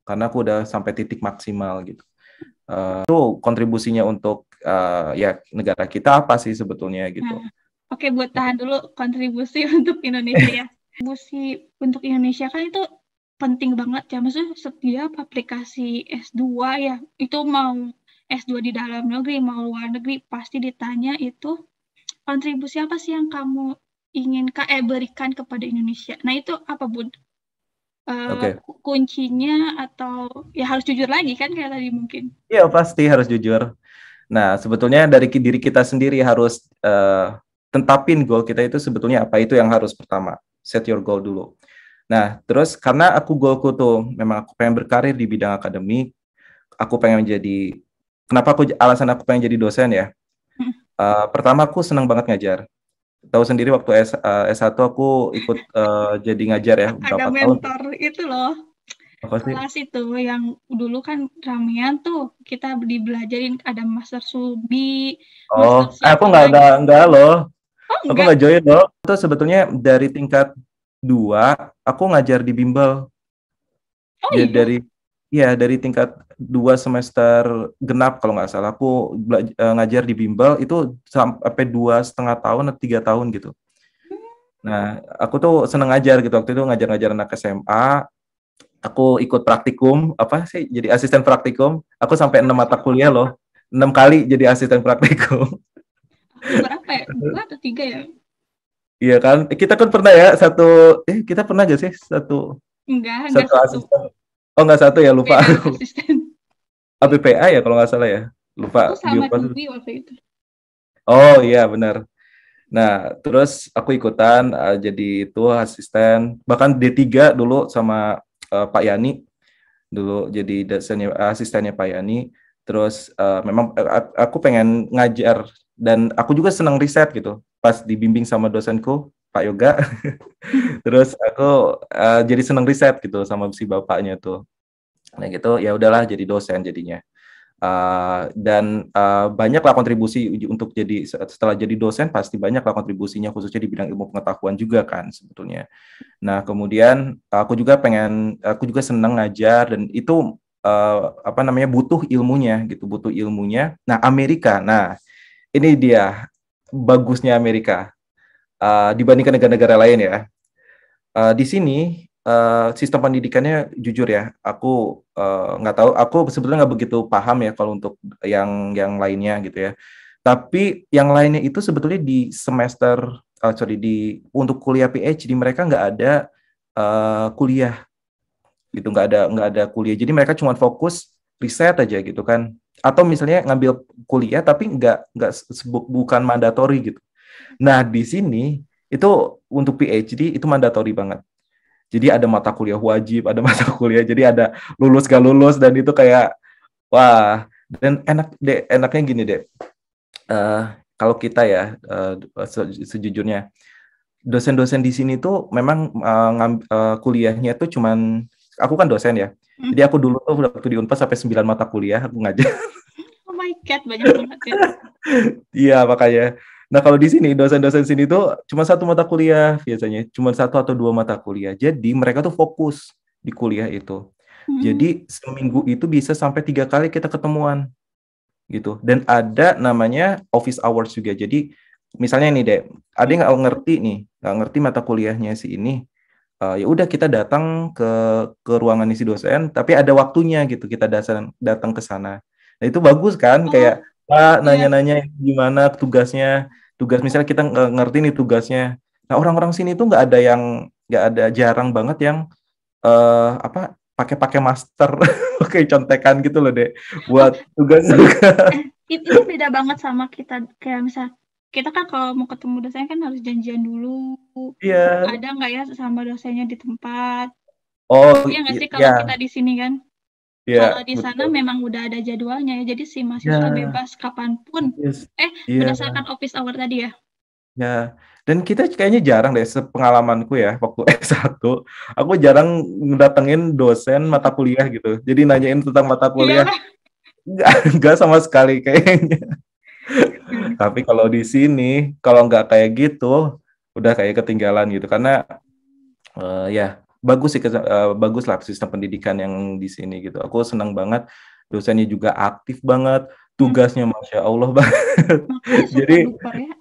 karena aku udah sampai titik maksimal gitu. Itu kontribusinya untuk ya negara kita apa sih sebetulnya gitu. Nah, oke, buat tahan dulu kontribusi untuk Indonesia ya. Kontribusi untuk Indonesia kan itu penting banget ya. Maksudnya setiap aplikasi S2 ya, itu mau S2 di dalam negeri, mau luar negeri, pasti ditanya itu kontribusi apa sih yang kamu ingin berikan kepada Indonesia. Nah, itu apa, Bud? Oke. Kuncinya atau ya harus jujur lagi kan kayak tadi mungkin. Iya pasti harus jujur. Nah sebetulnya dari diri kita sendiri harus tentapin goal kita itu sebetulnya apa, itu yang harus pertama. Set your goal dulu. Nah terus karena goalku tuh memang aku pengen berkarir di bidang akademik, aku pengen menjadi, alasan aku pengen jadi dosen ya. Pertama aku senang banget ngajar. Tahu sendiri waktu S1 aku ikut jadi ngajar ya Ada berapa tahun. mentor itu loh. Apa sih? Kelas itu yang dulu kan ramean tuh, kita dibelajarin ada Master Subi, Master Aku siapa lagi. nggak loh. Oh Aku enggak? nggak join loh. Itu sebetulnya dari tingkat 2, aku ngajar di bimbel. Oh Jadi iya? dari tingkat 2 semester genap kalau nggak salah, aku ngajar di bimbel itu sampai 2,5 tahun atau 3 tahun gitu. Nah, aku tuh seneng ngajar gitu, waktu itu ngajar-ngajar anak SMA. Aku ikut praktikum, apa sih, jadi asisten praktikum. Aku sampai 6 mata kuliah loh. 6 kali jadi asisten praktikum. Berapa ya? 2 atau 3 ya? Iya kan? Kita kan pernah ya kita pernah gak sih Enggak satu satu. asisten? Oh nggak satu ya, lupa. Beda asisten. ABPA ya kalau nggak salah ya, Aku lupa sama Biopas. Dwi waktu itu. Oh iya benar. Nah terus aku ikutan jadi itu asisten, bahkan D3 dulu sama Pak Yani, dulu jadi dosennya, asistennya Pak Yani. Terus memang aku pengen ngajar dan aku juga senang riset gitu pas dibimbing sama dosenku Pak Yoga. Terus aku jadi senang riset gitu sama si bapaknya tuh. Nah gitu ya udahlah jadi dosen jadinya. Dan banyaklah kontribusi untuk setelah jadi dosen, pasti banyaklah kontribusinya khususnya di bidang ilmu pengetahuan juga kan sebetulnya. Nah kemudian aku juga senang ngajar, dan itu butuh ilmunya gitu, butuh ilmunya. Nah Amerika, nah ini dia bagusnya Amerika dibandingkan negara-negara lain ya. Di sini sistem pendidikannya jujur ya, aku nggak tahu, aku sebetulnya nggak begitu paham ya kalau untuk yang lainnya gitu ya. Tapi yang lainnya itu sebetulnya di semester, untuk kuliah PhD mereka nggak ada kuliah gitu, nggak ada kuliah. Jadi mereka cuma fokus riset aja gitu kan. Atau misalnya ngambil kuliah tapi bukan mandatory gitu. Nah di sini itu untuk PhD itu mandatory banget. Jadi ada mata kuliah wajib, ada mata kuliah, jadi ada lulus gak lulus, dan itu kayak wah. Dan enaknya gini deh, kalau kita ya sejujurnya dosen-dosen di sini tuh memang kuliahnya tuh cuman, aku kan dosen ya, jadi aku dulu tuh waktu di Unpad sampai 9 mata kuliah aku ngajar. Oh my God, banyak banget ya. Iya makanya. Nah kalau di sini dosen-dosen sini tuh cuma satu mata kuliah biasanya, cuma satu atau dua mata kuliah. Jadi mereka tuh fokus di kuliah itu. Jadi seminggu itu bisa sampai 3 kali kita ketemuan gitu. Dan ada namanya office hours juga. Jadi misalnya nih dek, ada yang nggak ngerti mata kuliahnya si ini. Ya udah kita datang ke ruangan si dosen, tapi ada waktunya gitu kita datang ke sana. Nah itu bagus kan, Oh kayak Pak iya. nanya-nanya gimana tugas misalnya kita nggak ngerti nih tugasnya. Nah orang-orang sini tuh nggak ada, jarang banget yang pakai master, pakai contekan gitu loh deh Oh, buat tugas juga. itu beda banget sama kita. Kayak misal kita kan kalau mau ketemu dosen kan harus janjian dulu. Iya. Ada nggak ya sama dosennya di tempat? Oh Iya nggak sih kalau kita iya, di sini kan? Kalau iya di sana betul. memang udah ada jadwalnya ya. Jadi si mahasiswa Ya, bebas kapanpun. yes. Iya. Berdasarkan office hour tadi ya. Ya, dan kita kayaknya jarang deh, sepengalamanku ya, waktu S1, aku jarang ngedatengin dosen mata kuliah gitu. Jadi nanyain tentang mata Iya kuliah, lah. enggak sama sekali kayaknya. Tapi kalau di sini, kalau nggak kayak gitu, udah kayak ketinggalan gitu. Karena ya bagus sih, bagus lah sistem pendidikan yang di sini gitu. Aku senang banget, dosennya juga aktif banget, tugasnya Masya Allah banget. Makanya super Jadi, duper ya.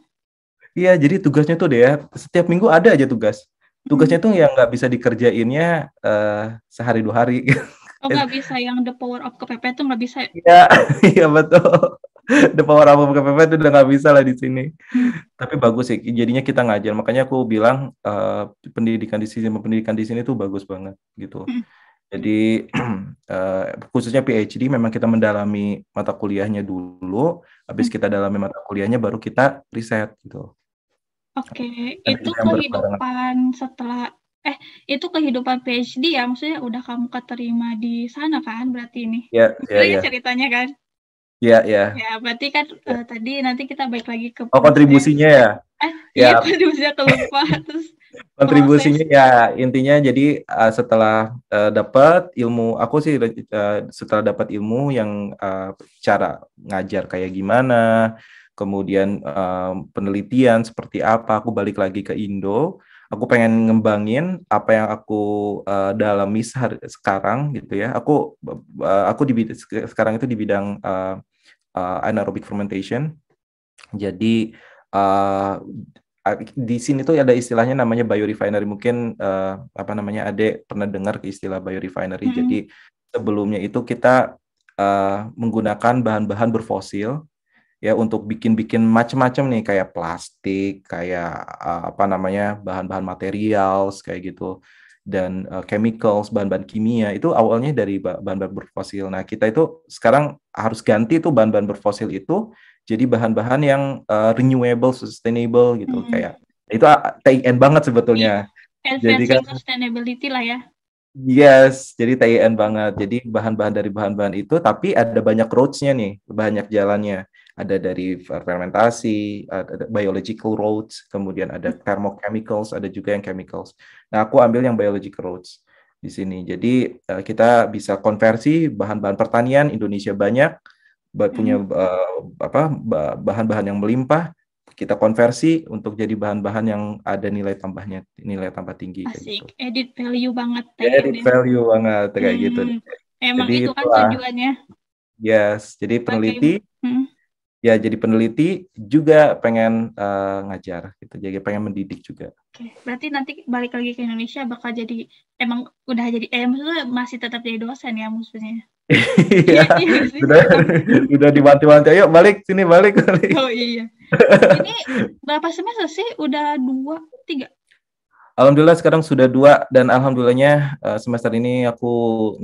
iya, jadi tugasnya tuh deh ya, setiap minggu ada aja tugas. Hmm. Tugasnya tuh yang nggak bisa dikerjainnya sehari 2 hari. Oh nggak bisa yang the power of kepepet tuh nggak bisa. Iya, iya betul. The power of KPP itu udah nggak bisa lah di sini. Hmm. Tapi bagus sih, jadinya kita ngajar. Makanya aku bilang pendidikan di sini tuh bagus banget gitu. Hmm. Jadi khususnya PhD memang kita mendalami mata kuliahnya dulu, habis Hmm. kita dalami mata kuliahnya baru kita riset gitu. Oke, Dan itu yang berbarengan. kehidupan setelah itu kehidupan PhD ya, maksudnya udah kamu keterima di sana kan berarti ini. Ya, ya, Maksudnya ya, ceritanya kan. ya, ya. Ya, berarti kan Ya. tadi nanti kita balik lagi ke Oh, proses. kontribusinya ya. Iya Ya, kontribusinya kelupa terus proses. kontribusinya ya intinya jadi setelah dapat ilmu aku sih setelah dapat ilmu yang cara ngajar kayak gimana, kemudian penelitian seperti apa, aku balik lagi ke Indo. Aku pengen ngembangin apa yang aku dalami sekarang gitu ya. Aku sekarang itu di bidang anaerobic fermentation. Jadi uh, di sini tuh ada istilahnya namanya biorefinery. Mungkin apa namanya Ade pernah dengar ke istilah biorefinery. Hmm. Jadi sebelumnya itu kita menggunakan bahan-bahan berfosil ya untuk bikin-bikin macam-macam nih kayak plastik, kayak apa namanya bahan-bahan materials kayak gitu dan chemicals, bahan-bahan kimia itu awalnya dari bahan-bahan berfosil. Nah, kita itu sekarang harus ganti tuh bahan-bahan berfosil itu jadi bahan-bahan yang renewable, sustainable gitu Hmm. kayak itu TIN banget Iya, sebetulnya. Jadi advancing kan sustainability lah ya. yes, jadi TIN banget. Jadi bahan-bahan dari bahan-bahan itu, tapi ada banyak roads-nya nih, banyak jalannya. Ada dari fermentasi, ada biological roads, kemudian ada thermochemicals, ada juga yang chemicals. Nah, aku ambil yang biological roads di sini. Jadi kita bisa konversi bahan-bahan pertanian Indonesia banyak, punya Hmm. bahan-bahan yang melimpah, kita konversi untuk jadi bahan-bahan yang ada nilai tambahnya, nilai tambah tinggi kayak gitu. Asik, edit value banget TIN Added ya. value banget kayak gitu. Hmm. Emang Jadi itu kan itulah, tujuannya yes. Jadi pakai. peneliti, Hmm. ya jadi peneliti juga pengen ngajar gitu. Jadi pengen mendidik juga. Oke, berarti nanti balik lagi ke Indonesia bakal jadi emang udah jadi maksudnya masih tetap jadi dosen ya maksudnya. Iya, Iya iya nggak sih. sudah sudah dibantu-bantu. Ayo balik sini, balik balik. Oh iya. Ini berapa semester sih? Udah 2, 3. Alhamdulillah sekarang sudah 2 dan alhamdulillahnya semester ini aku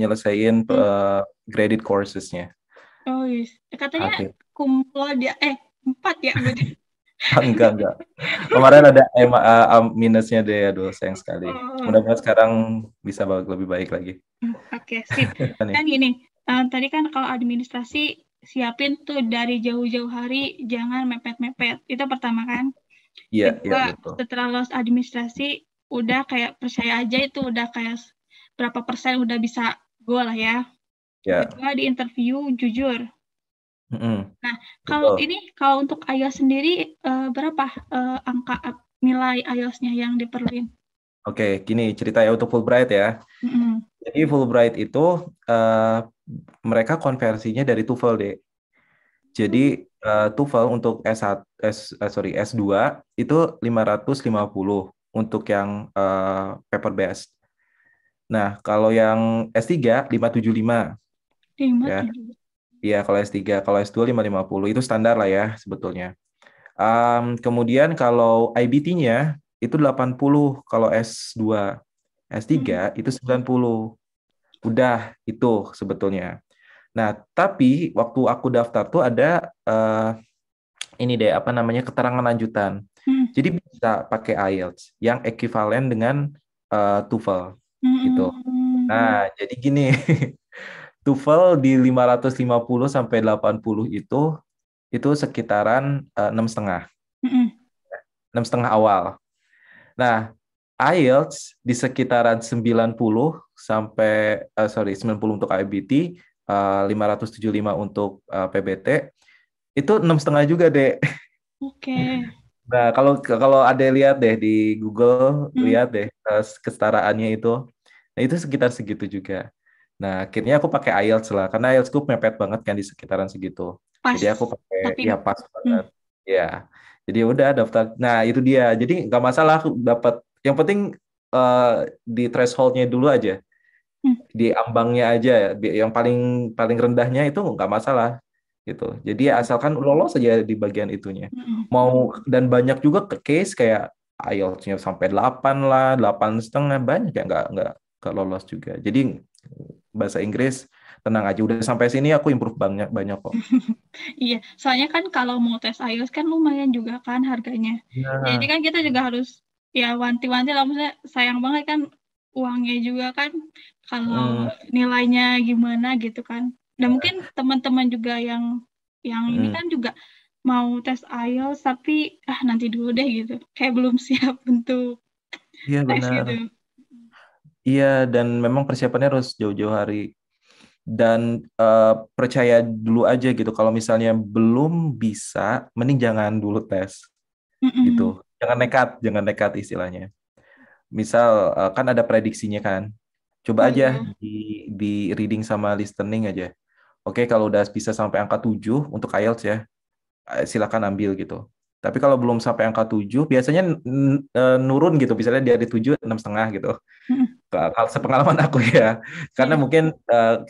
nyelesain Hmm. graded courses-nya. Oh iya. Katanya Akhir. kumpul dia 4 ya berarti. Enggak. Kemarin ada minusnya deh, aduh sayang sekali. Oh. Mudah-mudahan sekarang bisa lebih baik lagi. Oke, sip. Kan gini, tadi kan kalau administrasi siapin tuh dari jauh-jauh hari, jangan mepet-mepet. Itu pertama kan. Iya, Kedua, betul. setelah lulus administrasi, udah kayak percaya aja itu udah kayak berapa persen udah bisa go lah ya. Ya. Kedua, di interview jujur. Nah, kalau Betul. kalau untuk IELTS sendiri berapa angka nilai IELTS-nya yang diperluin? Oke, gini cerita ya untuk Fulbright ya. Jadi Fulbright itu mereka konversinya dari TOEFL deh. Jadi TOEFL untuk S2 itu 550 untuk yang paper based. Nah, kalau yang S3 575 ya. 5, 7. Iya, kalau S3, kalau S2 550 itu standar lah ya sebetulnya. Kemudian kalau IBT-nya itu 80 kalau S2. S3 itu 90. Udah itu sebetulnya. Nah, tapi waktu aku daftar tuh ada ini deh apa namanya keterangan lanjutan. Jadi bisa pakai IELTS yang ekuivalen dengan TOEFL gitu. Nah, jadi gini, TOEFL di 550 sampai 80 itu sekitaran 6,5. 6,5 awal. Nah, IELTS di sekitaran 90 sampai 90 untuk IBT, 575 untuk PBT, itu 6,5 juga, Dek. Oke. Nah, kalau ada lihat deh di Google, lihat deh kesetaraannya itu. Nah, itu sekitar segitu juga. Nah, akhirnya aku pakai IELTS lah, karena IELTS ku mepet banget kan di sekitaran segitu. Pas Jadi aku pakai, ya tapi pas hmm, banget. Ya, jadi udah daftar. Nah, itu dia. Jadi nggak masalah aku dapat. Yang penting eh, di thresholdnya dulu aja, hmm, di ambangnya aja, yang paling paling rendahnya itu nggak masalah gitu. Jadi ya asalkan lolos aja di bagian itunya. hmm, Mau dan banyak juga case kayak IELTS-nya sampai 8 lah, 8,5 banyak ya nggak lolos juga. Jadi bahasa Inggris tenang aja. Udah sampai sini aku improve banyak banyak kok. iya, soalnya kan kalau mau tes IELTS kan lumayan juga kan harganya. Jadi Nah, kan kita juga harus ya wanti-wanti lah, maksudnya sayang banget kan uangnya juga kan kalau mm, nilainya gimana gitu kan. Dan mungkin teman-teman juga yang ini mm, kan juga mau tes IELTS tapi nanti dulu deh gitu. Kayak belum siap untuk iya tes benar. gitu. Iya, dan memang persiapannya harus jauh-jauh hari. Dan percaya dulu aja gitu. Kalau misalnya belum bisa, mending jangan dulu tes gitu. Mm-mm. Jangan nekat istilahnya. Misal kan ada prediksinya kan. Coba Oh aja iya. di di reading sama listening aja. Oke, kalau udah bisa sampai angka 7 untuk IELTS ya, silakan ambil gitu. Tapi kalau belum sampai angka 7, biasanya nurun gitu. Misalnya dari 7, 6,5 gitu. Mm-mm. Kalau sepengalaman aku ya, karena Iya. mungkin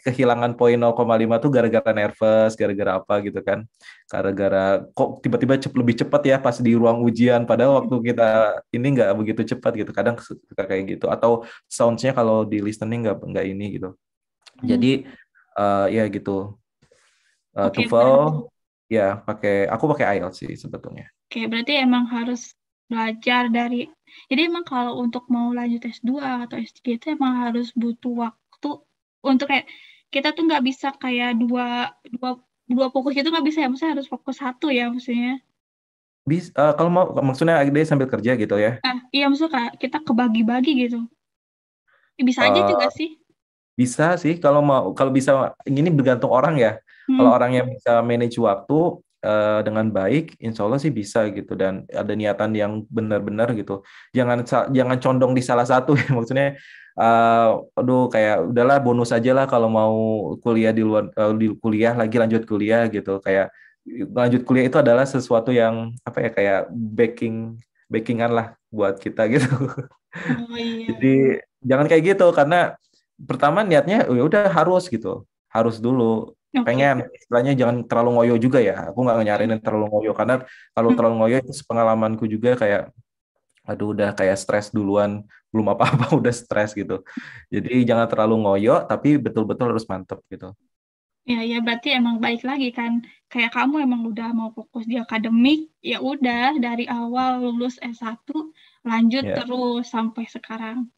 kehilangan poin 0,5 tuh gara-gara nervous, gara-gara apa gitu kan, gara-gara kok tiba-tiba lebih cepat ya pas di ruang ujian, padahal waktu kita ini nggak begitu cepat gitu, kadang suka kayak gitu, atau soundsnya kalau di listening nggak ini gitu, jadi Mm. ya gitu. Oke, TOEFL ya aku pakai IELTS sih sebetulnya. Oke, berarti emang harus belajar dari. Jadi emang kalau untuk mau lanjut S2 atau S3 itu emang harus butuh waktu untuk kayak kita tuh nggak bisa kayak dua dua dua fokus itu nggak bisa ya, maksudnya harus fokus satu ya maksudnya. Kalau mau maksudnya dia sambil kerja gitu ya. Iya maksudnya kayak kita kebagi-bagi gitu. Bisa aja juga Eh, sih. Bisa sih kalau bisa ini bergantung orang ya. Kalau Hmm. orang yang bisa manage waktu dengan baik, insya Allah sih bisa gitu dan ada niatan yang benar-benar gitu. Jangan condong di salah satu ya. Maksudnya, aduh kayak udahlah bonus aja lah kalau mau kuliah di luar di kuliah lagi lanjut kuliah gitu. Kayak lanjut kuliah itu adalah sesuatu yang apa ya kayak backingan lah buat kita gitu. Oh Jadi iya. jangan kayak gitu karena pertama niatnya ya udah harus gitu, harus dulu Oke. pengen istilahnya jangan terlalu ngoyo juga ya. Aku nggak Hmm. nyaranin terlalu ngoyo karena kalau Hmm. terlalu ngoyo itu pengalamanku juga kayak aduh udah kayak stres duluan belum apa-apa udah stres gitu. Jadi jangan terlalu ngoyo tapi betul-betul harus mantep gitu. Ya, ya berarti emang baik lagi kan. Kayak kamu emang udah mau fokus di akademik, ya udah dari awal lulus S1 lanjut Ya, terus sampai sekarang.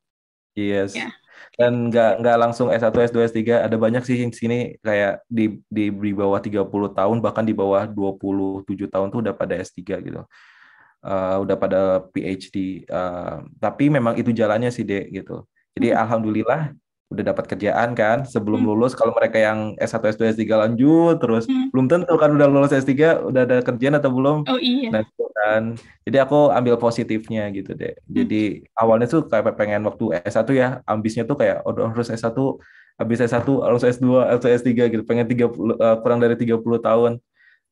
yes. Ya. Dan Oke. nggak langsung S1, S2, S3 ada banyak sih di sini kayak di bawah 30 tahun bahkan di bawah 27 tahun tuh udah pada S3 gitu. Udah pada PhD. Tapi memang itu jalannya sih, Dek, gitu. Jadi Mm, alhamdulillah udah dapat kerjaan kan sebelum mm, lulus. Kalau mereka yang S1, S2, S3 lanjut terus mm. belum tentu kan udah lulus S3 udah ada kerjaan atau belum. Oh Nah, iya. itu kan. Jadi aku ambil positifnya gitu, Dek. Mm, Jadi awalnya tuh kayak pengen waktu S1 ya, ambisnya tuh kayak oh, harus S1, habis S1 harus S2 atau S3 gitu. Pengen 30 kurang dari 30 tahun.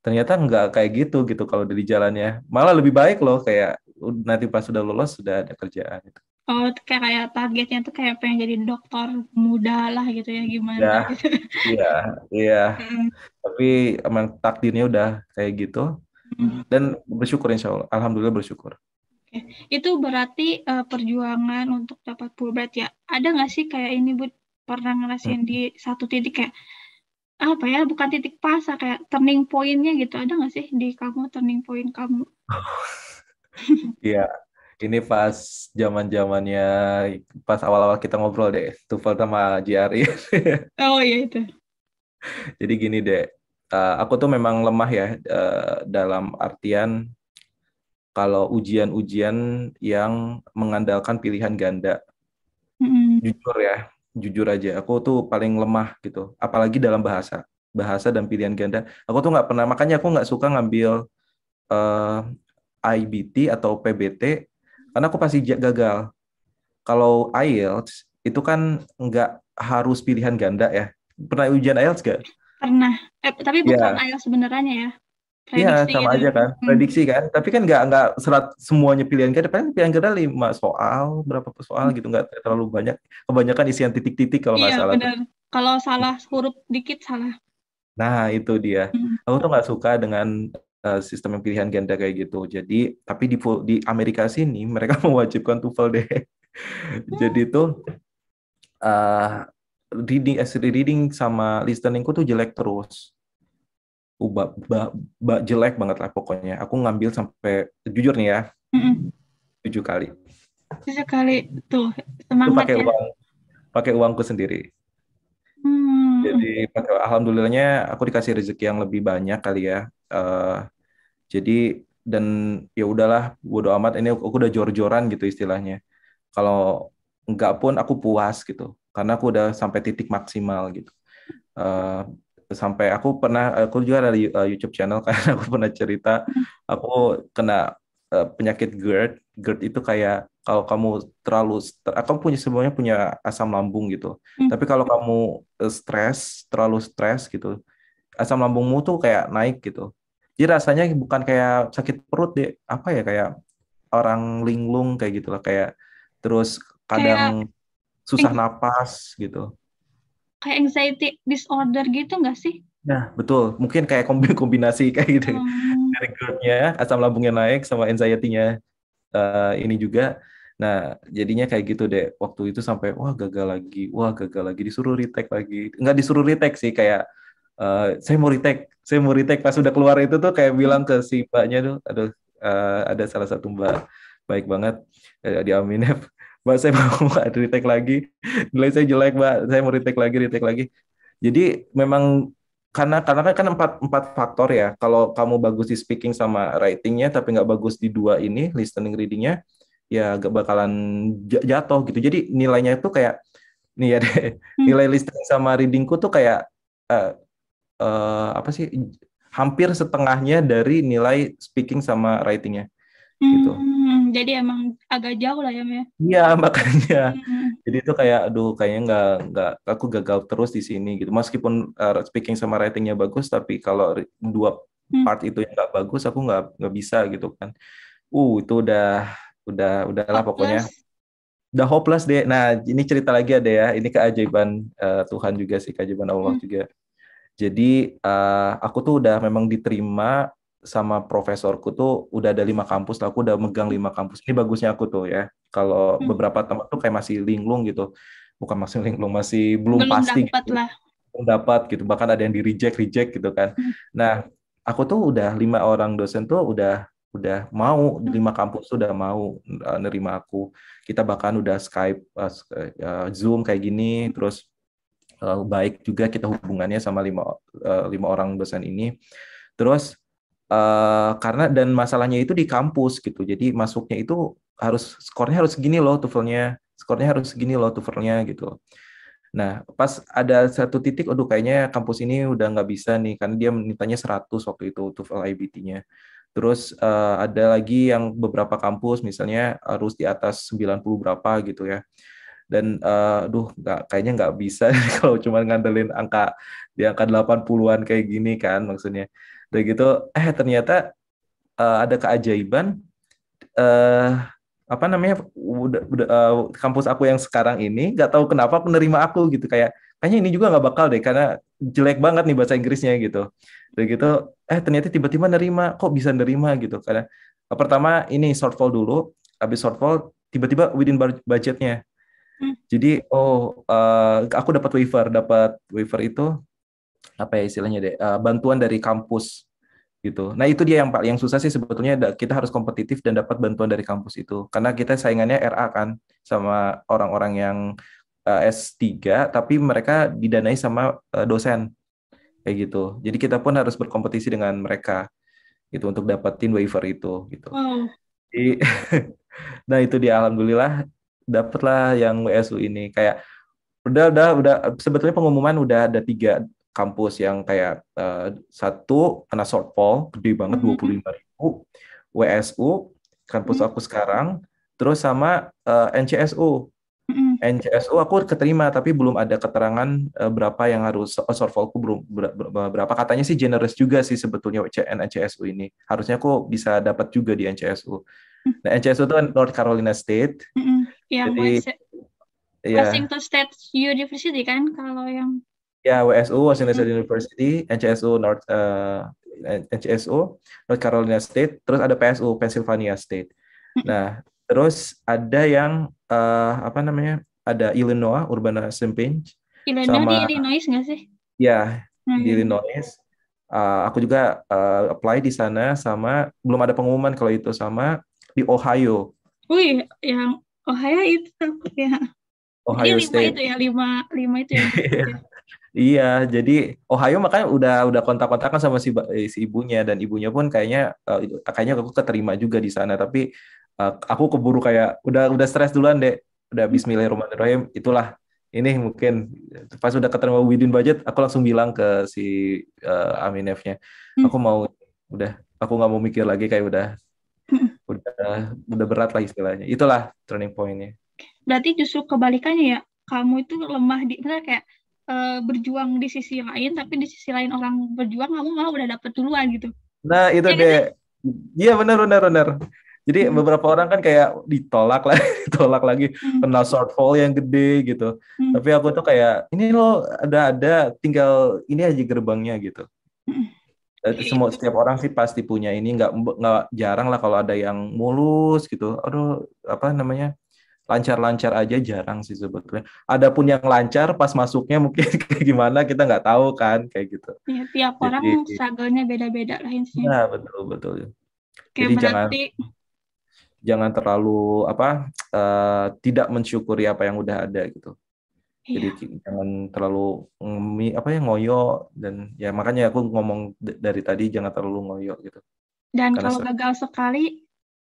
Ternyata nggak kayak gitu gitu kalau di jalannya. Malah lebih baik loh kayak nanti pas sudah lulus sudah ada kerjaan gitu. Oh, kayak targetnya tuh kayak pengen jadi dokter muda lah gitu ya, gimana Ya, gitu. iya, iya. Mm, Tapi emang takdirnya udah kayak gitu mm. dan bersyukur insya Allah. Alhamdulillah bersyukur. Oke. Itu berarti perjuangan untuk dapat Fulbright ya. Ada nggak sih kayak ini, Bu, pernah Hmm. ngerasain di satu titik kayak apa ya, bukan titik pas, kayak turning point-nya gitu, ada nggak sih di kamu turning point kamu? Iya, ini pas zaman-zamannya pas awal-awal kita ngobrol deh, Tufel sama JRI. Oh iya itu. Jadi gini deh, aku tuh memang lemah ya dalam artian kalau ujian-ujian yang mengandalkan pilihan ganda. Mm, Jujur ya, jujur aja, aku tuh paling lemah gitu. Apalagi dalam bahasa, bahasa dan pilihan ganda. Aku tuh nggak pernah, makanya aku nggak suka ngambil eh, IBT atau PBT karena aku pasti gagal. Kalau IELTS itu kan nggak harus pilihan ganda ya. Pernah ujian IELTS gak? Pernah. Tapi bukan Ya, IELTS sebenarnya ya. iya Prediksi sama gitu. aja kan, prediksi kan. Tapi kan nggak serat semuanya pilihan ganda. Paling pilihan ganda 5 soal, berapa soal gitu, nggak terlalu banyak. Kebanyakan isian titik-titik kalau Iya, nggak salah tuh. benar. Kalau salah huruf dikit salah. Nah itu dia. Hmm. Aku tuh nggak suka dengan sistem yang pilihan ganda kayak gitu. Jadi tapi di Amerika sini mereka mewajibkan TOEFL deh. Jadi tuh uh, reading sama listeningku tuh jelek terus. Jelek banget lah pokoknya. Aku ngambil sampai jujur nih ya, Mm-mm. 7 kali. Sekali tuh Itu semangat ya. pakai uangku sendiri. Hmm. Jadi alhamdulillahnya aku dikasih rezeki yang lebih banyak kali ya. Eh, jadi dan ya udahlah, bodo amat. Ini aku udah jor-joran gitu istilahnya. Kalau enggak pun aku puas gitu, karena aku udah sampai titik maksimal gitu. Eh, Sampai aku juga ada di YouTube channel karena aku pernah cerita aku kena penyakit GERD. GERD itu kayak kalau kamu kamu punya semuanya punya asam lambung gitu. Hmm. Tapi kalau kamu terlalu stres gitu, asam lambungmu tuh kayak naik gitu. Jadi rasanya bukan kayak sakit perut deh, apa ya, kayak orang linglung kayak gitu lah, kayak terus kadang Kayak susah anx- napas gitu. kayak anxiety disorder gitu nggak sih? Nah, betul. Mungkin kayak kombinasi kayak gitu. Hmm. Dari GERD-nya, asam lambungnya naik, sama anxiety-nya ini juga. Nah, jadinya kayak gitu deh. Waktu itu sampai, wah gagal lagi, disuruh retake lagi. Nggak disuruh retake sih, kayak saya mau retake. Pas udah keluar itu tuh kayak bilang ke si mbaknya tuh, aduh, ada salah satu mbak baik banget di Aminef. Mbak, saya mau retake lagi. Nilai saya jelek, mbak. Saya mau retake lagi. Jadi memang karena kan empat empat faktor ya. Kalau kamu bagus di speaking sama writingnya, tapi nggak bagus di dua ini, listening readingnya, ya gak bakalan jatuh gitu. Jadi nilainya itu kayak nih ya deh, Hmm. nilai listening sama readingku tuh kayak eh, apa sih? Hampir setengahnya dari nilai speaking sama writingnya gitu. Jadi emang agak jauh lah ya, Mia. Iya makanya. Hmm. Jadi itu kayak, aduh, kayaknya nggak, aku gagal terus di sini gitu. Meskipun speaking sama writingnya bagus, tapi kalau dua Hmm. part itu yang nggak bagus, aku nggak bisa gitu kan. Itu udahlah pokoknya. Hopeless. Udah hopeless deh. Nah, ini cerita lagi ada ya. Ini keajaiban Tuhan juga sih, keajaiban Allah Hmm. juga. Jadi aku tuh udah memang diterima sama profesorku tuh udah ada 5 kampus lah. Aku udah megang 5 kampus. Ini bagusnya aku tuh ya. Kalau Hmm. beberapa teman tuh kayak masih linglung gitu. Bukan masih linglung, masih belum Belum pasti dapat gitu. lah. Belum dapat gitu. Bahkan ada yang di reject gitu kan. Hmm. Nah, aku tuh udah 5 orang dosen tuh udah mau, di Hmm. 5 kampus tuh udah mau nerima aku. Kita bahkan udah Skype, Zoom kayak gini, terus baik juga kita hubungannya sama 5 orang dosen ini. Terus karena dan masalahnya itu di kampus gitu, jadi masuknya itu skornya harus segini loh TOEFL-nya gitu. Nah, pas ada satu titik, aduh kayaknya kampus ini udah nggak bisa nih, karena dia mintanya 100 waktu itu TOEFL IBT-nya. Terus ada lagi yang beberapa kampus misalnya harus di atas 90 berapa gitu ya. Dan kayaknya nggak bisa kalau cuma ngandelin di angka 80-an kayak gini kan maksudnya. Dan gitu, ternyata ada keajaiban, eh apa namanya, kampus aku yang sekarang ini nggak tahu kenapa penerima aku gitu, kayaknya ini juga nggak bakal deh karena jelek banget nih bahasa Inggrisnya gitu. Dan gitu, ternyata tiba-tiba nerima, kok bisa nerima gitu, karena pertama ini shortfall dulu, habis shortfall tiba-tiba within budgetnya. Hmm. Jadi aku dapat waiver itu apa ya istilahnya deh, bantuan dari kampus gitu. Nah itu dia yang susah sih sebetulnya, kita harus kompetitif dan dapat bantuan dari kampus itu, karena kita saingannya RA kan sama orang-orang yang S3 tapi mereka didanai sama dosen kayak gitu. Jadi kita pun harus berkompetisi dengan mereka gitu untuk dapetin waiver itu gitu. Wow. Jadi, nah itu dia, alhamdulillah dapatlah yang WSU ini. Kayak udah sebetulnya pengumuman udah ada 3 kampus yang kayak satu kena shortfall gede banget Hmm. 25.000, WSU kampus Hmm. aku sekarang, terus sama NCSU. NCSU aku keterima tapi belum ada keterangan berapa yang harus shortfallku berapa, katanya sih generous juga sih sebetulnya NCSU ini, harusnya aku bisa dapat juga di NCSU. Nah NCSU itu North Carolina State, Yang jadi ya Washington State University kan kalau yang ya WSU Washington State University, NCSU North Carolina State, terus ada PSU Pennsylvania State. Nah terus ada yang apa namanya, ada Illinois Urbana-Champaign Illinois di sama Illinois nggak sih? ya di Illinois. Aku juga apply di sana, sama belum ada pengumuman kalau itu, sama di Ohio. Wih, yang Ohio itu ya. Jadi Ohio 5 State. itu ya, 5 itu ya. Iya, jadi Ohio makanya udah kontak-kontakan sama si ibunya, dan ibunya pun kayaknya aku keterima juga di sana, tapi aku keburu kayak udah stres duluan deh. Udah Bismillahirrahmanirrahim, itulah ini mungkin pas udah keterima within budget, aku langsung bilang ke si Aminefnya, aku mau aku nggak mau mikir lagi, kayak udah berat lah istilahnya. Itulah turning point-nya. Berarti justru kebalikannya ya. Kamu itu lemah misalnya kayak berjuang di sisi lain, tapi di sisi lain orang berjuang, kamu malah udah dapet duluan gitu. Nah, itu Ya kan deh. sih? Iya, benar. Jadi beberapa orang kan kayak ditolak lah, ditolak lagi, kena shortfall yang gede gitu. Tapi aku tuh kayak, ini loh ada, tinggal ini aja gerbangnya gitu. Setiap orang sih pasti punya ini, nggak jarang lah kalau ada yang mulus gitu. Aduh, apa namanya, lancar-lancar aja jarang sih sebetulnya. Adapun yang lancar pas masuknya mungkin kayak gimana kita nggak tahu kan, kayak gitu. Ya, tiap orang Jadi struggle-nya beda-beda lah intinya. ya betul. Kayak Jadi berarti jangan terlalu tidak mensyukuri apa yang udah ada gitu. Jadi jangan terlalu ngoyo, dan ya makanya aku ngomong dari tadi jangan terlalu ngoyo gitu. Dan Karena kalau gagal sekali,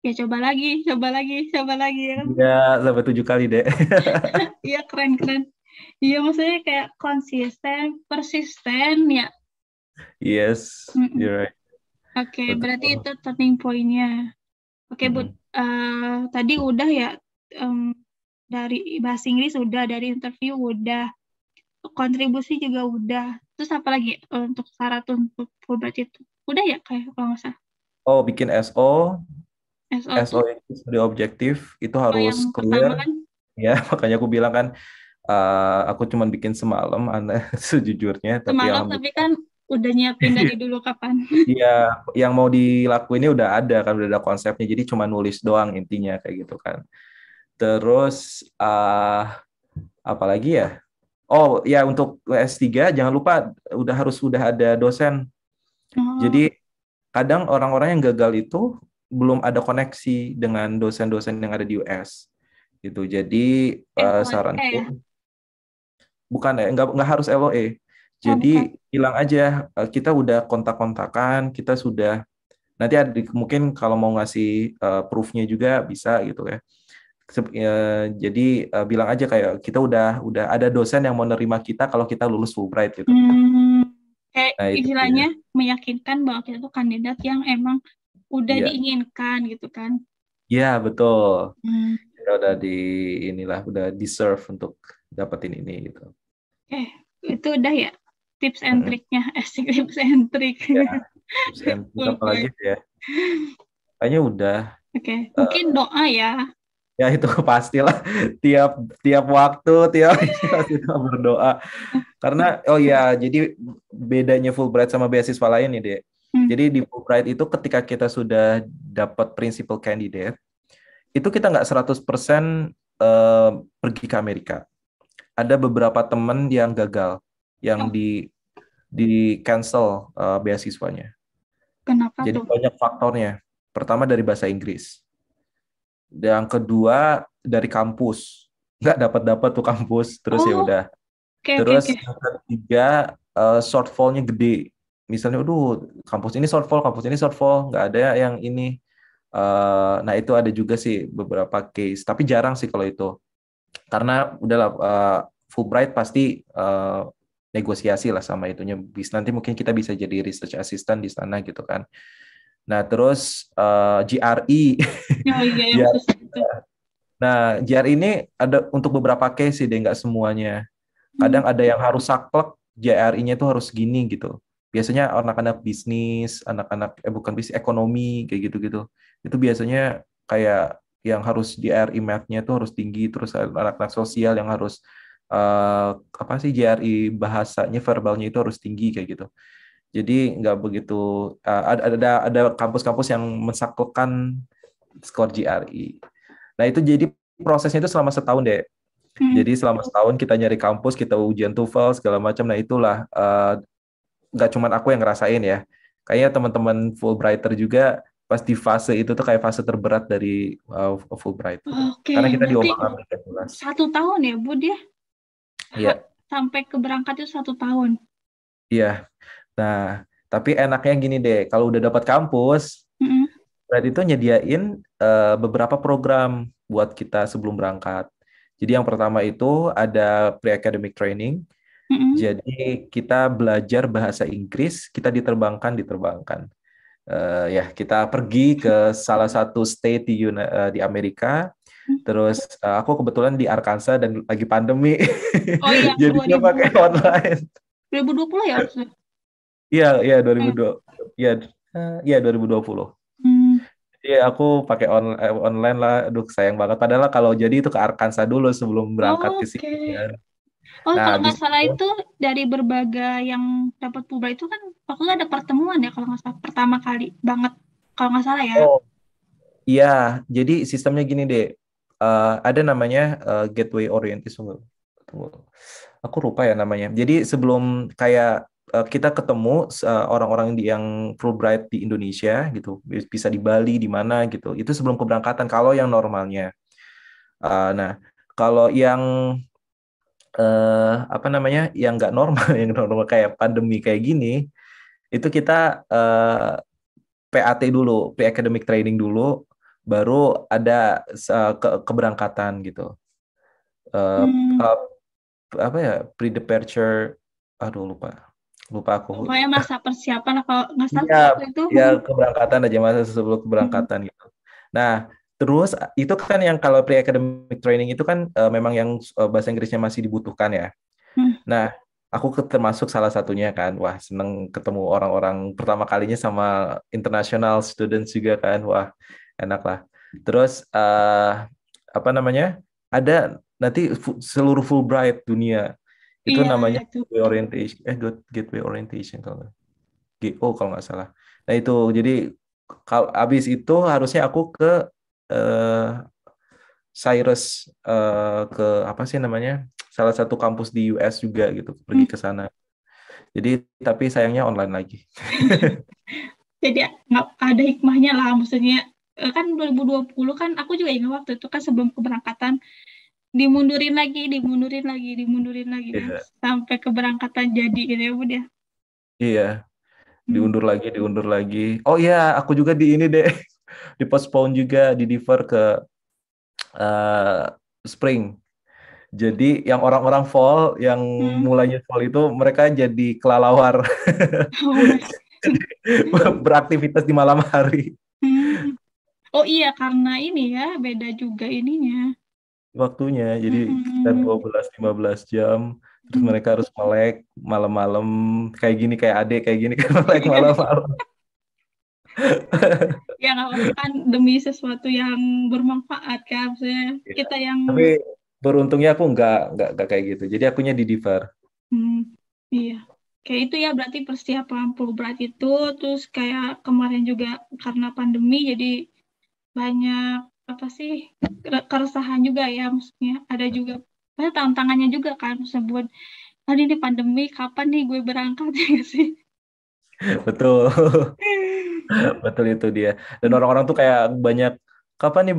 ya coba lagi ya kan? Iya, sampai 7 kali deh. Iya, keren. Iya, maksudnya kayak konsisten, persisten ya. Yes, you're right. Oke, Betul. berarti itu turning point-nya. Oke, Bu. Tadi udah ya, dari bahasa Inggris udah, dari interview udah, kontribusi juga udah. Terus apa lagi untuk syarat untuk Fulbright itu? Udah ya kayak kalau nggak salah. Oh, bikin SO SO itu studi objektif itu yang harus pertama clear. kan? Ya, makanya aku bilang kan, aku cuman bikin semalam, sejujurnya, tapi Semalam, tapi alhamdulillah. kan udah nyiapin dari dulu kapan? Iya, yang mau dilakuinnya udah ada kan, udah ada konsepnya. Jadi cuma nulis doang intinya kayak gitu kan. Terus apalagi ya? Oh ya, untuk S3 jangan lupa sudah ada dosen. Jadi kadang orang-orang yang gagal itu belum ada koneksi dengan dosen-dosen yang ada di US gitu. Jadi saranku ya? bukan nggak harus LOE. Jadi bilang aja kita udah kontak-kontakan, kita sudah nanti mungkin kalau mau ngasih proof-nya juga bisa gitu ya. Jadi bilang aja kayak kita udah ada dosen yang mau nerima kita kalau kita lulus Fulbright gitu. Kayak Nah, istilahnya meyakinkan bahwa kita tuh kandidat yang emang udah diinginkan gitu kan. Iya, betul. Kita udah udah deserve untuk dapetin ini gitu. Itu udah ya tips and triknya, tips and trik. Ya, tips and trik apa lagi ya? Kayaknya udah. Mungkin doa ya. Ya itu pastilah, tiap waktu pasti berdoa. Karena jadi bedanya Fulbright sama beasiswa lain nih, Dek. Jadi di Fulbright itu ketika kita sudah dapat principal candidate, itu kita nggak 100% pergi ke Amerika. Ada beberapa teman yang gagal, yang di cancel beasiswanya. Kenapa Jadi tuh? banyak faktornya. Pertama dari bahasa Inggris. Yang kedua dari kampus, nggak dapat tuh kampus, terus ya udah. Terus yang ketiga shortfallnya gede. Misalnya, kampus ini shortfall, nggak ada yang ini. Nah itu ada juga sih beberapa case, tapi jarang sih kalau itu. Karena udahlah Fulbright pasti negosiasi lah sama itunya. Nanti mungkin kita bisa jadi research assistant di sana gitu kan. Nah, terus GRE. Nah, JR ini ada untuk beberapa case sih, deh, nggak semuanya. Hmm. Kadang ada yang harus saklek, JRI-nya itu harus gini gitu. Biasanya anak-anak bisnis, anak-anak bukan bisnis, ekonomi kayak gitu-gitu. Itu biasanya kayak yang harus JRI math-nya itu harus tinggi, terus anak-anak sosial yang harus apa sih JRI bahasanya verbalnya itu harus tinggi kayak gitu. Jadi nggak begitu ada kampus-kampus yang mensaklekkan skor GRE. Nah, itu jadi prosesnya itu selama setahun deh. Hmm. Jadi selama setahun kita nyari kampus, kita ujian TOEFL segala macam. Nah, itulah nggak cuma aku yang ngerasain ya. Kayaknya teman-teman Fulbrighter juga pas di fase itu tuh kayak fase terberat dari Fulbright gitu. Oke, Karena kita berarti diombang-ambing kelas. 1 tahun ya, Bu, dia Iya, sampai ke berangkat itu 1 tahun. iya. Nah, tapi enaknya gini deh, kalau udah dapat kampus, Mm-mm. berarti itu nyediain beberapa program buat kita sebelum berangkat. Jadi yang pertama itu ada pre-academic training. Mm-mm. Jadi kita belajar bahasa Inggris, kita diterbangkan. Ya, kita pergi ke salah satu state di Amerika. Terus aku kebetulan di Arkansas dan lagi pandemi, Oh iya, jadinya pakai 2000, online. 2020 ya harusnya. Iya, iya Eh, 2002. Iya, iya 2020. hmm. Iya, aku pakai online lah. Aduh, sayang banget. Padahal kalau jadi itu ke Arkansas dulu sebelum berangkat ke Oke. sini kan. Oh, Nah, kalau habis nggak salah itu, itu dari berbagai yang dapat Fulbright itu kan waktu itu ada pertemuan ya kalau nggak salah pertama kali banget kalau nggak salah ya. oh iya, jadi sistemnya gini deh. Ada namanya Gateway Orientation. Tunggu. Aku lupa ya namanya. Jadi sebelum kayak kita ketemu orang-orang yang Fulbright di Indonesia gitu, bisa di Bali di mana gitu. Itu sebelum keberangkatan kalau yang normalnya. Nah, kalau yang apa namanya yang nggak normal, yang normal kayak pandemi kayak gini, itu kita PAT dulu, pre-academic training dulu, baru ada keberangkatan gitu. Eh, Hmm. eh, apa ya, pre-departure, aduh lupa, lupa aku. Pokoknya masa persiapan lah kalau nggak salah Iya, waktu itu. ya keberangkatan aja masa sebelum Hmm. keberangkatan gitu. Nah, terus itu kan yang kalau pre-academic training itu kan memang yang bahasa Inggrisnya masih dibutuhkan ya. Hmm. Nah, aku termasuk salah satunya kan. Wah, seneng ketemu orang-orang pertama kalinya sama international students juga kan. Wah, enak lah. Terus apa namanya? Ada nanti seluruh Fulbright dunia itu Iya namanya itu. Gateway Orientation, Gateway Orientation kalau nggak GO kalau nggak salah. Nah itu jadi kalau abis itu harusnya aku ke eh, Cyrus ke apa sih namanya salah satu kampus di US juga gitu pergi Hmm. ke sana. Jadi tapi sayangnya online lagi. Jadi nggak ada hikmahnya lah maksudnya. Kan 2020 kan aku juga ingat waktu itu kan sebelum keberangkatan dimundurin lagi kan Iya, sampai keberangkatan jadi gitu ya udah. iya, Hmm. diundur lagi. Oh iya, aku juga di ini deh, di postpone juga, di defer ke eh, spring. Jadi yang orang-orang fall, yang Hmm. mulainya fall itu mereka jadi kelelawar Oh, beraktivitas di malam hari. hmm. Oh iya karena ini ya beda juga ininya. Waktunya jadi sekitar Hmm. 12-15 jam, terus Hmm. mereka harus melek malam-malam kayak gini, kayak adik kayak gini kan melek malam-malam. Ya nggak apa-apa kan demi sesuatu yang bermanfaat kan maksudnya Iya. kita yang Tapi beruntungnya aku nggak kayak gitu, jadi akunya di defer. hmm, iya kayak itu ya berarti persiapan Fulbright itu terus kayak kemarin juga karena pandemi jadi banyak apa sih keresahan juga ya maksudnya ada juga banyak tantangannya juga kan maksudnya buat tadi ini pandemi kapan nih gue berangkat ya nggak sih. Betul. Betul itu dia, dan orang-orang tuh kayak banyak kapan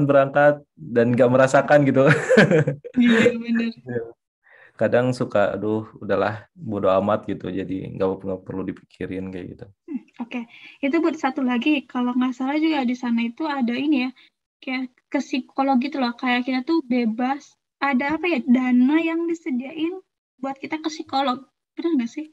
berangkat dan nggak merasakan gitu. Iya bener. Kadang suka aduh udahlah bodo amat gitu, jadi nggak perlu dipikirin kayak gitu. Oke, itu buat satu lagi, kalau nggak salah juga di sana itu ada ini ya, kayak ke psikolog gitu loh, kayak kita tuh bebas, ada apa ya, dana yang disediain buat kita ke psikolog, benar nggak sih?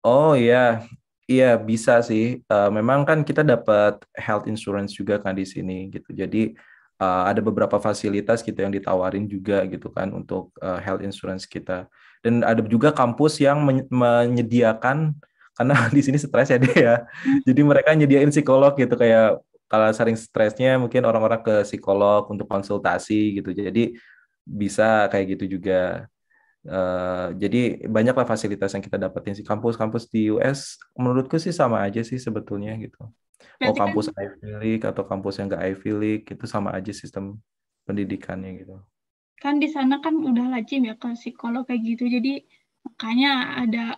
Oh iya, iya bisa sih. Memang kan kita dapat health insurance juga kan di sini gitu. Jadi ada beberapa fasilitas gitu yang ditawarin juga gitu kan untuk health insurance kita. Dan ada juga kampus yang menyediakan, karena di sini stres ya dia ya. Hmm. Jadi mereka nyediain psikolog gitu, kayak kalau sering stresnya mungkin orang-orang ke psikolog untuk konsultasi gitu. Jadi bisa kayak gitu juga. Jadi banyaklah fasilitas yang kita dapetin sih. Kampus-kampus di US menurutku sih sama aja sih sebetulnya gitu. Mau Berarti kan kampus Ivy League atau kampus yang nggak Ivy League itu sama aja sistem pendidikannya gitu. kan di sana kan udah lazim ya ke psikolog kayak gitu. Jadi makanya ada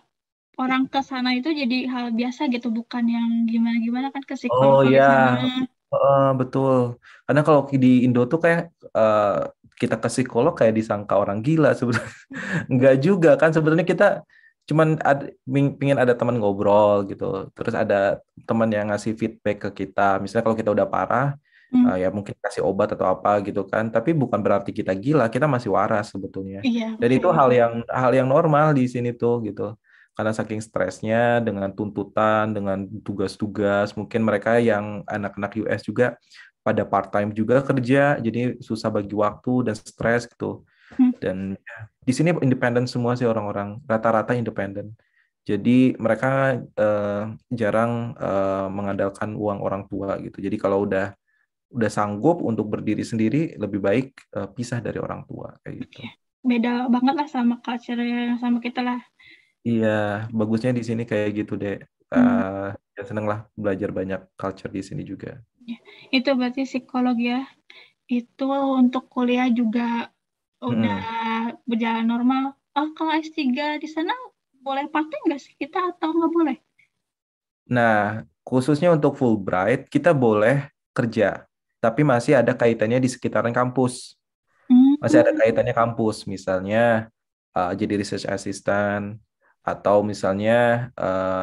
orang ke sana itu jadi hal biasa gitu, bukan yang gimana-gimana kan ke psikolog Oh kalau ya, di sana. betul. Karena kalau di Indo tuh kayak kita ke psikolog kayak disangka orang gila sebenarnya. Enggak juga kan, sebenarnya kita cuman pingin ada teman ngobrol gitu. Terus ada teman yang ngasih feedback ke kita. Misalnya kalau kita udah parah, Hmm, ya mungkin kasih obat atau apa gitu kan. Tapi bukan berarti kita gila, kita masih waras sebetulnya. iya Dan itu kayak gitu. hal yang normal di sini tuh gitu. Karena saking stresnya dengan tuntutan, dengan tugas-tugas, mungkin mereka yang anak-anak US juga pada part time juga kerja, jadi susah bagi waktu dan stres gitu. Hmm, Dan ya, di sini independen semua sih orang-orang, rata-rata independen. Jadi mereka jarang mengandalkan uang orang tua gitu. Jadi kalau udah sanggup untuk berdiri sendiri, lebih baik pisah dari orang tua kayak gitu. beda banget lah sama culture yang sama kita lah. Iya, bagusnya di sini kayak gitu deh. Hmm, Ya seneng lah belajar banyak culture di sini juga. ya. Itu berarti psikolog ya. Itu untuk kuliah juga udah Mm-mm. berjalan normal. Oh, kalau S3 di sana boleh part-time nggak sih kita atau nggak boleh? Nah, khususnya untuk Fulbright, kita boleh kerja, tapi masih ada kaitannya di sekitaran kampus. Masih ada Hmm. kaitannya kampus, misalnya jadi research assistant, atau misalnya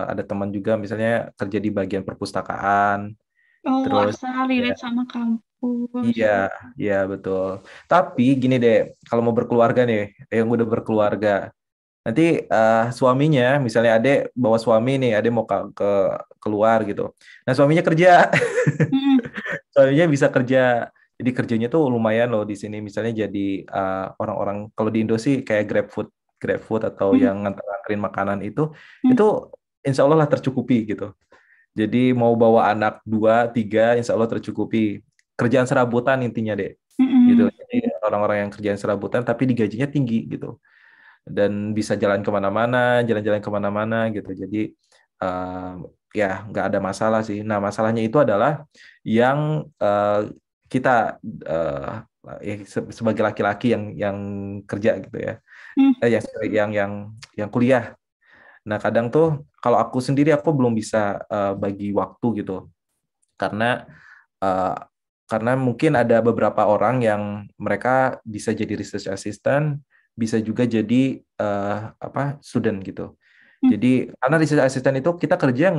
ada teman juga misalnya kerja di bagian perpustakaan. Oh, Terus asal ya, relate sama kampus. iya, iya betul. Tapi gini deh, kalau mau berkeluarga nih, yang udah berkeluarga, nanti suaminya, misalnya adek bawa suami nih, adek mau keluar gitu. Nah suaminya kerja, Hmm. suaminya bisa kerja. Jadi kerjanya tuh lumayan loh di sini. Misalnya jadi orang-orang kalau di Indo sih kayak GrabFood atau Hmm. yang nganterin makanan Hmm. itu insya Allah lah tercukupi gitu. Jadi mau bawa anak dua, tiga, insya Allah tercukupi. Kerjaan serabutan intinya deh, gitu. Hmm. Jadi orang-orang yang kerjaan serabutan tapi digajinya tinggi gitu, dan bisa jalan kemana-mana, jalan-jalan kemana-mana gitu. Jadi ya nggak ada masalah sih. Nah masalahnya itu adalah yang kita uh, sebagai laki-laki yang kerja gitu ya, Hmm. ya sorry, yang kuliah. Nah kadang tuh kalau aku sendiri aku belum bisa bagi waktu gitu, karena uh, karena mungkin ada beberapa orang yang mereka bisa jadi research assistant, bisa juga jadi apa student gitu. Hmm. Jadi karena research assistant itu kita kerja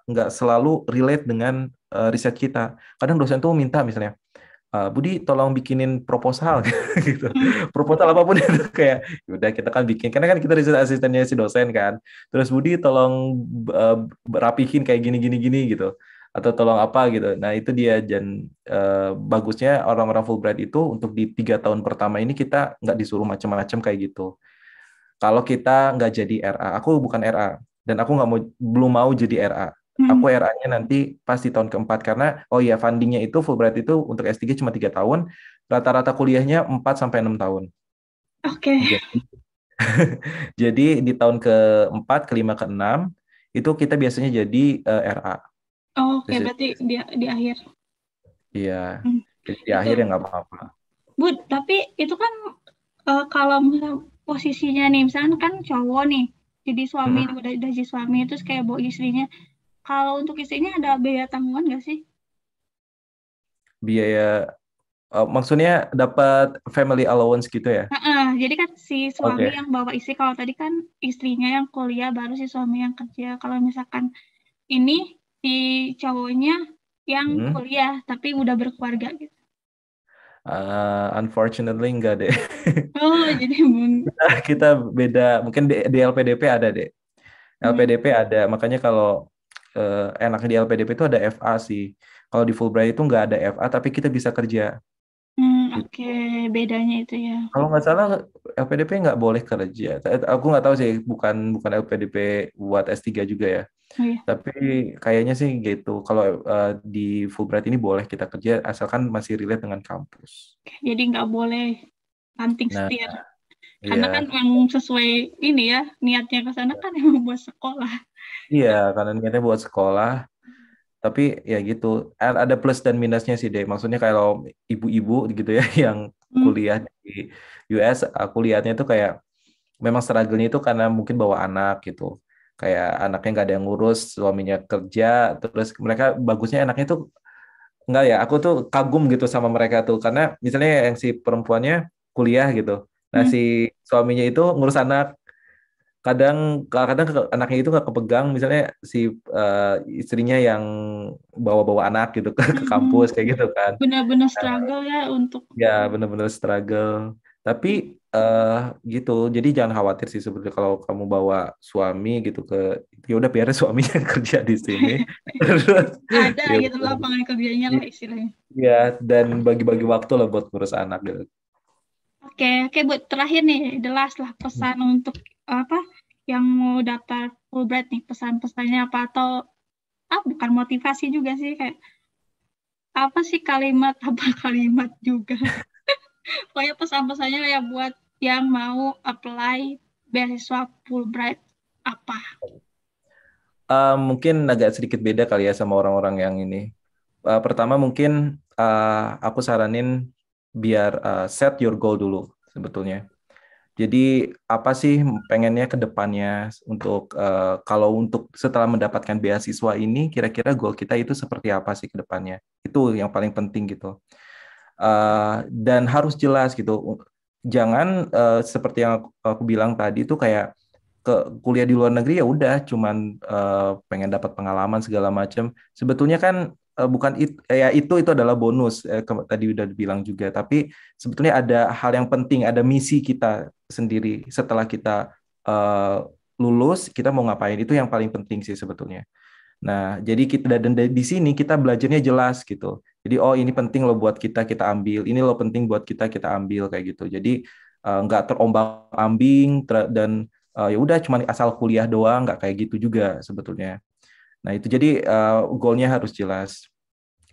nggak selalu relate dengan riset kita. Kadang dosen tuh minta misalnya, Budi tolong bikinin proposal gitu. Hmm. Proposal apapun itu kayak udah kita kan bikin karena kan kita riset asistennya si dosen kan. Terus Budi tolong rapihin kayak gini gini gini gitu. Atau tolong apa gitu. Nah itu dia, dan bagusnya orang-orang Fulbright itu untuk di 3 tahun pertama ini kita nggak disuruh macam-macam kayak gitu. Kalau kita nggak jadi RA, aku bukan RA dan aku nggak mau, belum mau jadi RA. Hmm. Aku RA-nya nanti pas di tahun keempat, karena oh ya fundingnya itu Fulbright itu untuk S3 cuma 3 tahun, rata-rata kuliahnya 4 sampai 6 tahun. Oke. Jadi, jadi di tahun keempat, kelima, keenam itu kita biasanya jadi RA. Oh, oke, Research berarti assistant. di akhir. Iya, Hmm. jadi di Itu, akhir ya nggak apa-apa. Bud, tapi itu kan kalau misalnya posisinya nih, misalnya kan cowok nih, jadi suami, Mm-mm. udah jadi suami, terus kayak bawa istrinya. Kalau untuk istrinya ada biaya tanggungan nggak sih? Biaya, maksudnya dapat family allowance gitu ya? Jadi kan si suami Oke. yang bawa istri, kalau tadi kan istrinya yang kuliah, baru si suami yang kerja. Kalau misalkan ini si cowoknya yang Hmm. kuliah, tapi udah berkeluarga gitu. Unfortunately enggak deh. Oh, jadi Kita beda, mungkin di LPDP ada deh. hmm, LPDP ada, makanya kalau enaknya di LPDP itu ada FA sih. Kalau di Fulbright itu nggak ada FA, tapi kita bisa kerja. Gitu. Oke, bedanya itu ya. Kalau nggak salah LPDP nggak boleh kerja. Aku nggak tahu sih, bukan bukan LPDP buat S3 juga ya. Oh iya. Tapi kayaknya sih gitu. Kalau di Fulbright ini boleh kita kerja asalkan masih relate dengan kampus. Oke, jadi nggak boleh banting Nah, setir. Karena kan iya, yang sesuai ini ya, niatnya ke sana kan emang buat sekolah. iya karena niatnya buat sekolah. Tapi ya gitu, ada plus dan minusnya sih deh. Maksudnya kalau ibu-ibu gitu ya yang Hmm, kuliah di US, aku lihatnya tuh kayak memang struggle-nya itu karena mungkin bawa anak gitu. Kayak anaknya nggak ada yang ngurus, suaminya kerja, terus mereka bagusnya anaknya tuh enggak ya, aku tuh kagum gitu sama mereka tuh karena misalnya yang si perempuannya kuliah gitu. Nah, hmm, si suaminya itu ngurus anak. Kadang kadang anaknya itu nggak kepegang, misalnya si eh, istrinya yang bawa-bawa anak gitu ke hmm. kampus kayak gitu kan. Benar-benar struggle ya untuk Ya bener-bener struggle. Tapi eh gitu, jadi jangan khawatir sih sebenarnya kalau kamu bawa suami gitu ke, ya udah biar suaminya kerja di sini. Terus ada ya gitu lapangan kerjanya lah istilahnya. ya, dan bagi-bagi waktu lah buat ngurus anak gitu. Oke, oke buat terakhir nih, the last lah pesan untuk apa yang mau daftar Fulbright nih, pesan-pesannya apa atau bukan motivasi juga sih kayak apa sih kalimat apa kalimat juga. Pokoknya pesan-pesannya ya buat yang mau apply beasiswa Fulbright apa? Mungkin agak sedikit beda kali ya sama orang-orang yang ini. Pertama mungkin aku saranin biar set your goal dulu sebetulnya. Jadi apa sih pengennya ke depannya untuk kalau untuk setelah mendapatkan beasiswa ini kira-kira goal kita itu seperti apa sih ke depannya? Itu yang paling penting gitu. Dan harus jelas gitu. Jangan seperti yang aku bilang tadi itu kayak ke kuliah di luar negeri ya udah cuman pengen dapat pengalaman segala macam. Sebetulnya kan bukan ya itu adalah bonus tadi udah dibilang juga. Tapi sebetulnya ada hal yang penting, ada misi kita sendiri setelah kita eh, lulus kita mau ngapain itu yang paling penting sih sebetulnya. Nah, jadi kita dan di sini kita belajarnya jelas gitu. Jadi oh ini penting loh buat kita kita ambil, ini loh penting buat kita kita ambil kayak gitu. Jadi nggak terombang-ambing dan ya udah cuma asal kuliah doang nggak kayak gitu juga sebetulnya. Nah itu jadi goalnya harus jelas.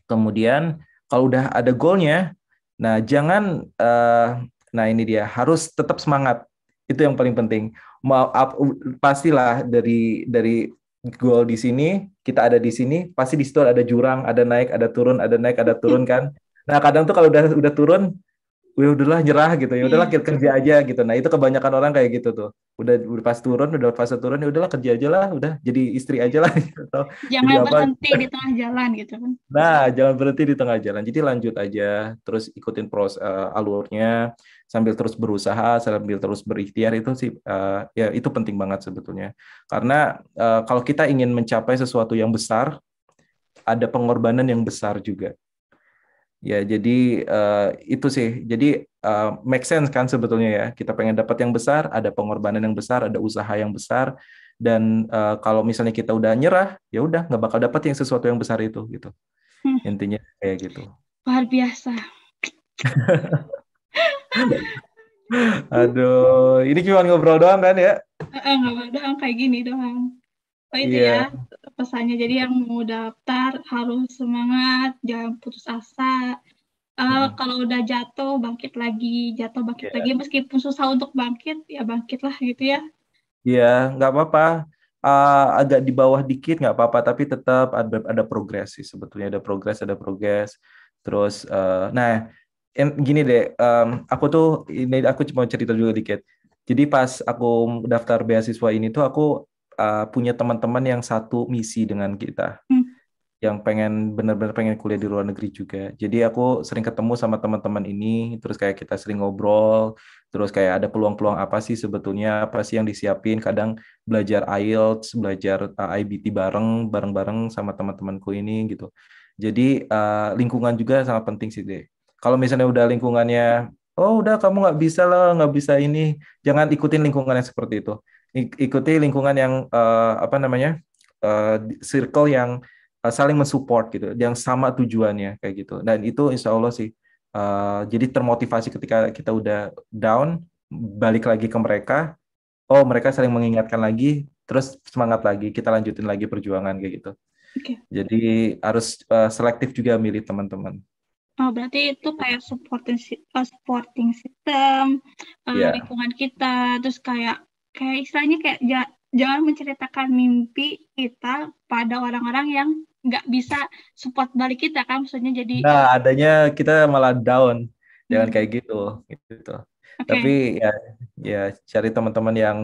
Kemudian kalau udah ada goalnya, nah jangan nah ini dia harus tetap semangat. Itu yang paling penting. Pastilah dari goal di sini, kita ada di sini, pasti di situ ada jurang, ada naik, ada turun, ada naik, ada turun kan. Nah, kadang tuh kalau udah turun, "Wih, udahlah nyerah gitu ya udahlah Iya, kita kerja aja gitu." Nah itu kebanyakan orang kayak gitu tuh, udah pas turun udah fase turun ya udahlah kerja aja lah, udah jadi istri aja lah gitu. Atau jadi jangan apa. berhenti di tengah jalan gitu kan. Nah, jangan berhenti di tengah jalan. Jadi lanjut aja, terus ikutin alurnya, sambil terus berusaha, sambil terus berikhtiar itu sih, ya itu penting banget sebetulnya. Karena kalau kita ingin mencapai sesuatu yang besar, ada pengorbanan yang besar juga. Ya, jadi itu sih. Jadi make sense kan sebetulnya ya. Kita pengen dapat yang besar, ada pengorbanan yang besar, ada usaha yang besar. Dan kalau misalnya kita udah nyerah, ya udah nggak bakal dapat yang sesuatu yang besar itu gitu. Hmm, Intinya kayak gitu. luar biasa. Aduh, ini cuma ngobrol doang kan ya? Nggak doang kayak gini doang. Oh itu ya Iya. pesannya. Jadi yang mau daftar harus semangat, jangan putus asa. Mm-mm. Kalau udah jatuh bangkit lagi. Iya, Meskipun susah untuk bangkit, ya bangkitlah gitu ya. iya, nggak apa-apa. Agak di bawah dikit nggak apa-apa, tapi tetap ada progres sih sebetulnya ada progres. Terus, nah, gini deh, aku tuh ini aku cuma cerita juga dikit. Jadi pas aku daftar beasiswa ini tuh aku punya teman-teman yang satu misi dengan kita. Hmm, Yang benar-benar pengen kuliah di luar negeri juga. Jadi aku sering ketemu sama teman-teman ini, terus kayak kita sering ngobrol, terus kayak ada peluang-peluang apa sih sebetulnya, apa sih yang disiapin, kadang belajar IELTS, belajar IBT bareng-bareng sama teman-temanku ini gitu. Jadi lingkungan juga sangat penting sih deh. Kalau misalnya udah lingkungannya, oh udah kamu nggak bisa lah, nggak bisa ini, jangan ikutin lingkungan yang seperti itu. Ikuti lingkungan yang apa namanya? circle yang saling mensupport gitu, yang sama tujuannya kayak gitu. Dan itu insya Allah sih jadi termotivasi ketika kita udah down, balik lagi ke mereka, oh mereka saling mengingatkan lagi, terus semangat lagi, kita lanjutin lagi perjuangan kayak gitu. Oke. Jadi harus selektif juga milih teman-teman. Oh, berarti itu kayak supporting system, Iya. lingkungan kita, terus kayak istilahnya kayak jangan menceritakan mimpi kita pada orang-orang yang nggak bisa support balik kita kan, maksudnya jadi Nah, adanya kita malah down. Jangan hmm, kayak gitu. oke. Tapi ya cari teman-teman yang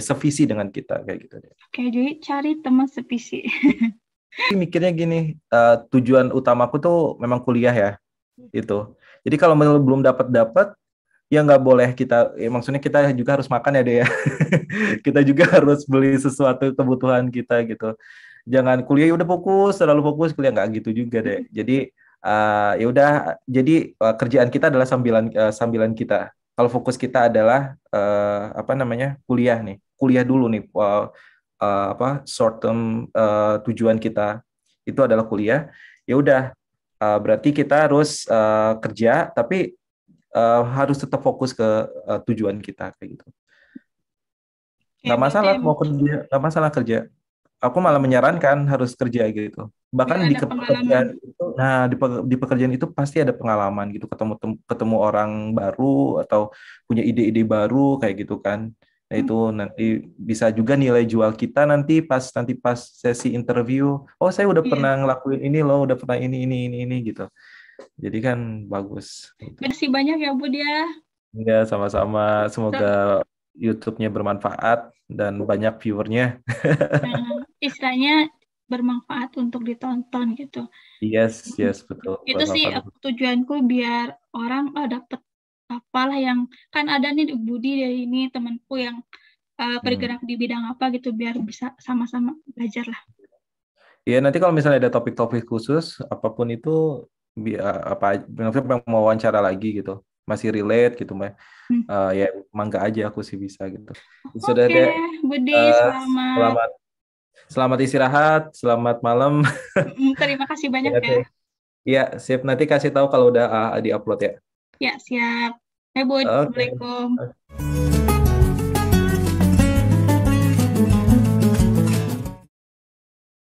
sevisi dengan kita kayak gitu deh. Oke, jadi cari teman sevisi. Tapi mikirnya gini, tujuan utamaku tuh memang kuliah ya, itu. Jadi kalau belum dapat ya nggak boleh kita, maksudnya kita juga harus makan ya deh ya. Kita juga harus beli sesuatu kebutuhan kita gitu. Jangan kuliah ya udah fokus, terlalu fokus kuliah nggak gitu juga deh. Jadi ya udah, jadi kerjaan kita adalah sambilan kita. Kalau fokus kita adalah apa namanya kuliah nih, kuliah dulu nih. Apa short term tujuan kita itu adalah kuliah. Ya udah, berarti kita harus kerja, tapi harus tetap fokus ke tujuan kita kayak gitu. Oke, Nggak berarti masalah mau kerja, nggak masalah kerja. Aku malah menyarankan harus kerja gitu. biar Bahkan di ada pengalaman. pekerjaan itu, nah di pekerjaan itu pasti ada pengalaman gitu, ketemu orang baru atau punya ide-ide baru kayak gitu kan. Nah Hmm, itu nanti bisa juga nilai jual kita nanti pas sesi interview. Oh saya udah iya. pernah ngelakuin ini loh, udah pernah ini gitu. Jadi kan bagus. Gitu. Makasih banyak ya, Bud ya. Ya sama-sama. Semoga So, YouTube-nya bermanfaat dan banyak viewernya. istilahnya bermanfaat untuk ditonton gitu. Yes, betul. Itu sih Bermanfaat. tujuanku biar orang dapet apalah yang kan ada nih Budi dari ini temanku yang Hmm. bergerak di bidang apa gitu biar bisa sama-sama belajar lah. Ya nanti kalau misalnya ada topik-topik khusus apapun itu apa maksudnya mau wawancara lagi gitu masih relate gitu mah. Hmm. Ya mangga aja aku sih bisa gitu. Sudah Oke, deh. Budi eh, selamat. selamat selamat istirahat, selamat malam. Terima kasih banyak Ya, ya. iya, sip. Nanti kasih tahu kalau udah diupload ya. Ya, siap. Bud, Oke. Assalamualaikum.